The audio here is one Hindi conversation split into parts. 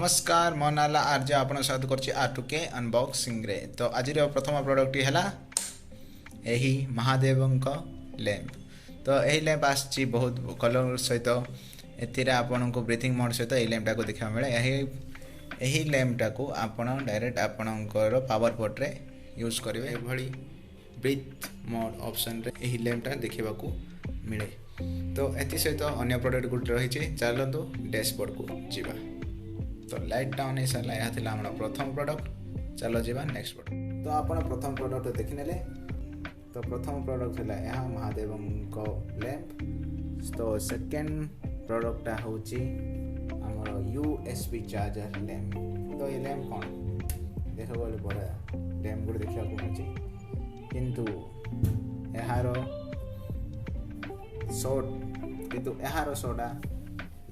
नमस्कार मो नाला आर्य आपण स्वागत करछि R2K अनबॉक्सिंग रे। तो आज प्रथम प्रोडक्ट है यही महादेवंक लैंप। तो यही लैंप आछि बहुत कलर सहित एथिरे आपन को ब्रीथिंग मोड सहित यही लैंप को देखा मिले। यही लैंप को आपण डायरेक्ट आपणकर पावर पोर्ट रे यूज करेंगे। भली ब्रीथ मोड ऑप्शन रे यही लैंप देखा मिले। तो एथि सहित अन्य प्रोडक्ट गुड रही। चलतु डैशबोर्ड को जीवा। तो लाइट डाउन हो सारा यह थी आम प्रथम प्रोडक्ट। चलो जीवा नेक्स्ट प्रोडक्ट। तो आप प्रथम प्रोडक्ट देखने। तो प्रथम प्रोडक्ट है यह महादेव लैंप। तो सेकेंड प्रोडक्ट हूँ आमर USB चार्जर लैंप। तो ये लैंप कौन देख गले बड़ा लैंप गुड देखा मिले किंतु यार शॉर्ट किंतु यार शोटा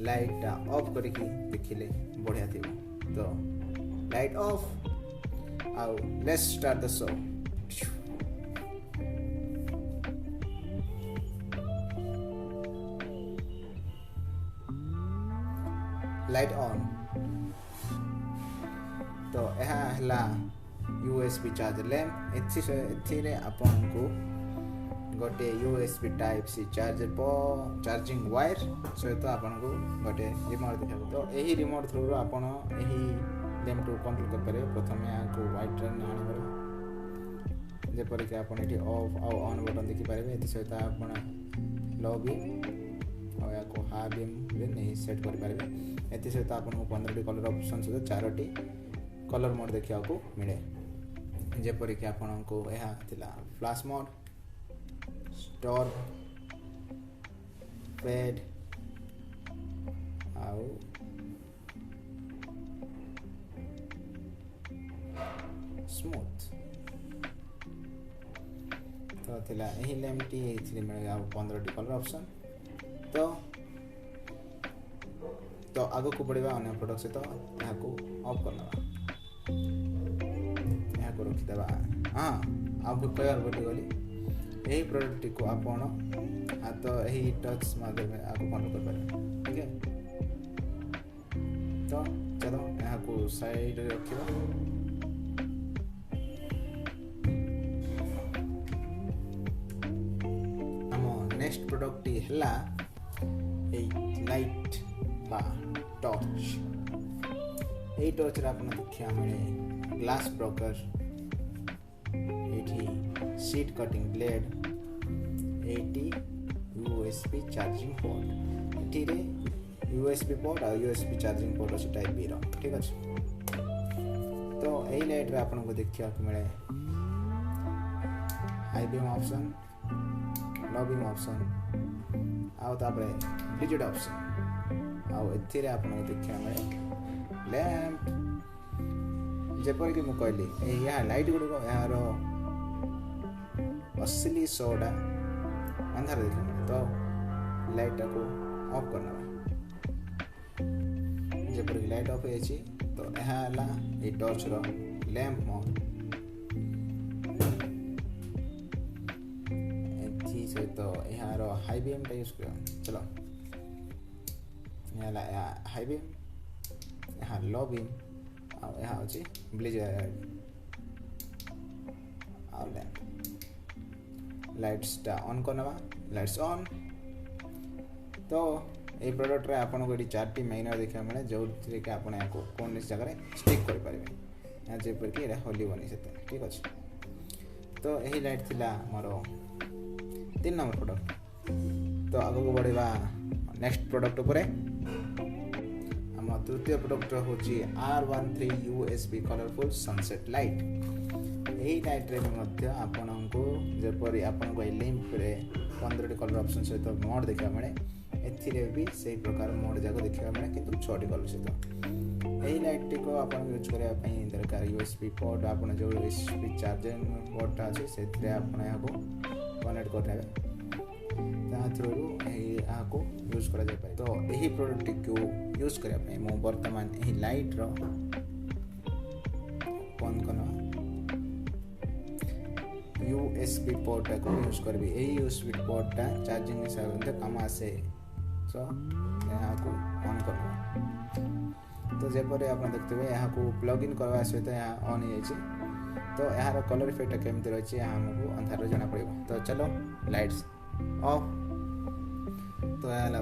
लाइट ऑफ करके देखिले बढ़िया थी। तो लाइट ऑफ आउ let's start the show. Light on. तो यह है USB चार्जर लैंप। एथिरे आपन को गोटे USB type C charging wire सहित आपन को गोटे रिमोट देखा। तो यही रिमोट थ्रू आपन यही लैंप को कंट्रोल कर पारे। प्रथम को व्हाइट रन आनी पड़े जेपर कि आपन एठी ऑफ और ऑन बटन देखि पारे। एति सहित आपन लो बीम और या को हाई बीम रे नहीं सेट कर पारे। एति सहित आपन को 15 टी कलर ऑप्शन सहित 4 टी कलर मोड देखिया को मिले। जेपर कि आपन को यह थिला फ्लैश मोड, स्टोर, फेड आउ स्मूथ। तो थिला एही लैंप टी एथि मिले आ 15 टी कलर ऑप्शन। तो आगो को बढ़िबा अन्य प्रोडक्ट से। तो यहा को ऑफ करना यहा को रखि देबा। हां अब कयर बोली गली यही प्रोडक्ट को आपण हाथ यही टच माध्यम आपको कंट्रोल कर पारे। ठीक है। तो चलो यहाँ को साइड रखा। आम नेक्स्ट प्रोडक्ट है लाइट बा टॉर्च। यही टॉर्च आप देखा मिले glass broker, seat cutting blade, 80 USB charging port. एठी USB पोर्ट और USB चार्जिंग पोर्ट अच्छे टाइप बी। ठीक अच्छे। तो यही लाइट रे आपन को देखा मिले high beam option, low beam option आउ तापरे ब्रिजेड ऑप्शन आउ एथिरे आपन को देखा मिले लैंप। जेपर कि मु कहली यह लाइट गुड़िक यार असली शोटा अंधार देखा। तो लाइट को ऑफ करना जपर लाइट ऑफ हो। तो यह है टॉर्च रो लैंप मोड। एथि सहित यार हाई बीम टा यूज कर। चलो यह हाई बीम, यह लो बीम और यह अच्छे ब्लिजर्ड और लैंप। लाइट्स टा ऑन करना लाइट्स ऑन। तो ये प्रोडक्ट रे आपन को 4टी माइनर देखा मिले जो कि आपन या को कोन जगह स्टिक कर पारे जे पर कि होली बनी से। ठीक अच्छे। तो यही लाइट थिला मोर 3 नंबर प्रोडक्ट। तो आगो को बढ़िबा नेक्स्ट प्रोडक्ट ऊपर। हम तृतीय प्रोडक्ट होची R13 USB colourful sunset light. यही लाइट रे मध्य आपन को जेपरि आपन को लैंप रे 15 टी कलर ऑप्शन सहित मोड देखा मिले। एथिरे भी सही प्रकार मोड जाको देखा मिले किंतु 6 टी कलर सहित। यही लाइट को आपन यूज करया पई दरकार USB पोर्ट। आपन जो USB चार्जिंग पोर्ट अछि सेथिरे आपन या को कनेक्ट करबे ता थ्रू यही आ को यूज करा जाय पारे। तो यही प्रोडक्ट को यूज करया पई मो वर्तमान यही लाइट रो बंद करना USB पोर्ट को यूज करबी। यही USB पोर्ट चार्जिंग हिसाब से काम आसे। सो यहाँ को ऑन करना। तो जेपरी आप देखते यहाँ प्लग इन करवा सहित यहाँ ऑन हो तो यार कलर इफेक्ट केमती रही है आमको अंधार जना पड़े। तो चलो लाइट्स ऑफ। तो यार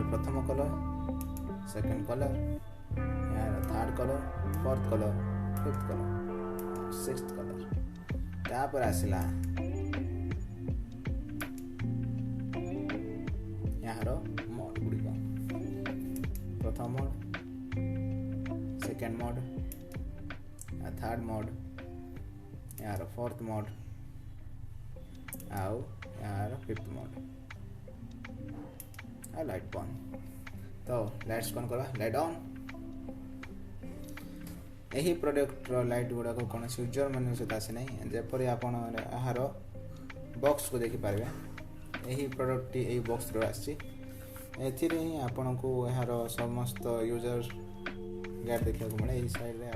प्रथम कलर, सेकंड कलर, यार third colour, fourth colour, fifth colour, sixth colour, तापर आसला यार मोड गुड़िक, प्रथम mode, second mode, third mode, यार फोर्थ मोड आउ यार फिफ्थ मोड आ लाइट बंद। तो लाइट्स कौन करवा लाइट ऑन। यही प्रोडक्ट लाइट गुड़ाक कौन यूजर मेन्यू सहित आसी ना जपरी आप यार बॉक्स को देखिपारे। यही प्रोडक्ट टी यही बॉक्स आसी ही आपन को यार समस्त यूजर गाइड देखा मिले। यही साइड रे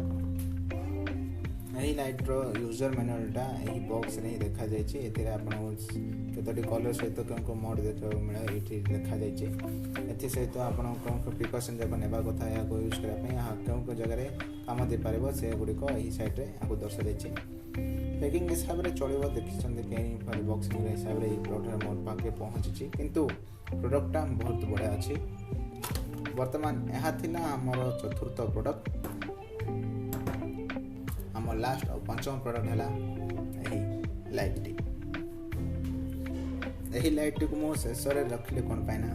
यही लाइट्र यूजर मैनुअलटा यही बॉक्स रे देखा जाइए। कतोटी कलर सहित कौन मोड देखा मिले ये देखा जाइए। सहित आप प्रिकसन जाक नेबा कथा या यूज करने कौन जगह काम दे पार से गुड़िक यही साइड्रे आपको दर्शा जाइए। पैकिंग हिसाब से चलो देखते बॉक्सिंग हिसाब से प्रोडक्ट मोर पाखे पहुँची किंतु प्रोडक्टा बहुत बढ़िया अच्छी। बर्तमान यह आमर चतुर्थ प्रोडक्ट आम लास्ट और पंचम प्रोडक्ट है यही लाइट टी। यही लाइट टी को मो शेष रखिले कौन पाइना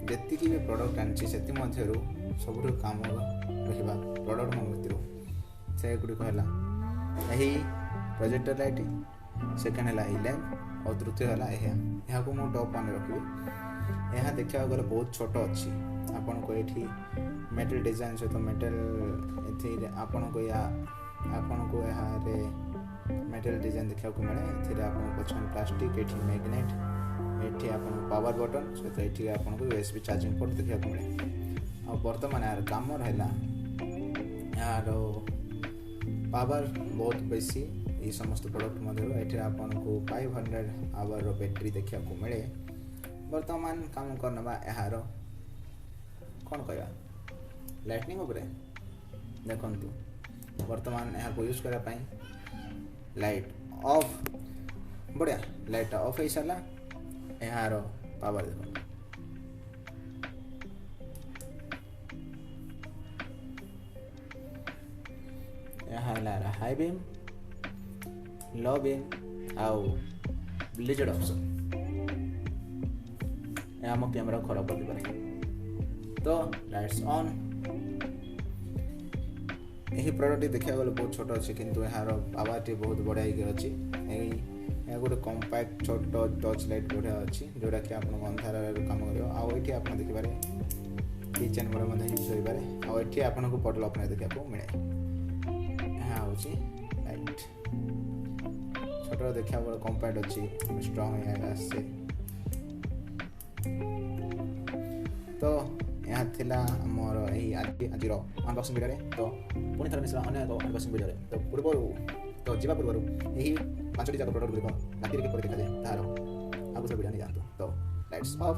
जी भी प्रोडक्ट आनी से सब काम रहा प्रोडक्ट मो भर से गुड़िक है यही प्रोजेक्टर लाइट, सेकेंड है यही लैम्प और तृतीय है यहाँ को मुझे टॉप वन रखी। यहाँ देखा गले बहुत छोट अच्छी आपन को ये मेटल डिजाइन सहित मेटल आपन को यहाँ मेटल डिजाइन देखा मिले। ये आपन पछन प्लास्टिक ये मैग्नेट ये आपन पावर बटन सहित ये आपन को यूएसबी चार्जिंग पोर्ट देखा मिले। और बर्तमान यार काम रहा यार पावर बहुत बेसी ये समस्त प्रोडक्ट मध्य आपन को 500 आवर बैटरी देखा मिले। बर्तमान काम करना यार कौन कह लाइटनिंग उपरे देखु बर्तमान यहाँ को यूज करने लाइट ऑफ बढ़िया लाइट ऑफ हो सारा यार पावर देखो यहाँ हाई बीम, लो बीम आउ ब्लिजड ऑप्शन आम कैमेरा खराब कर पारे। तो लाइट्स ऑन। यही प्रोडक्ट देखा गले बहुत छोट अच्छे किंतु यार पावर टी बहुत बढ़िया अच्छी। यही गोटे कंपैक्ट छोट टच लाइट बढ़िया अच्छी जोटा कि आप अंधार काम कर देखिपारे किचेन बड़े यूज करें। आठी आपको बटल अपने देखा मिले। यहाँ हूँ लाइट छोट देखा बड़े कंपैक्ट अच्छी स्ट्रंग आसे। तो यहाँ थिला मोर यही आज अनबॉक्सिंग वीडियो रे। तो पुणी थर मिसवा अन्य एक अनबॉक्सिंग वीडियो रे। तो पूर्व तो जीवा पूर्व यही 5टी जाक प्रोडक्ट गुड़िक राति देखा जाए तार आगु सब वीडियो नहीं जानतु। तो लाइट्स ऑफ।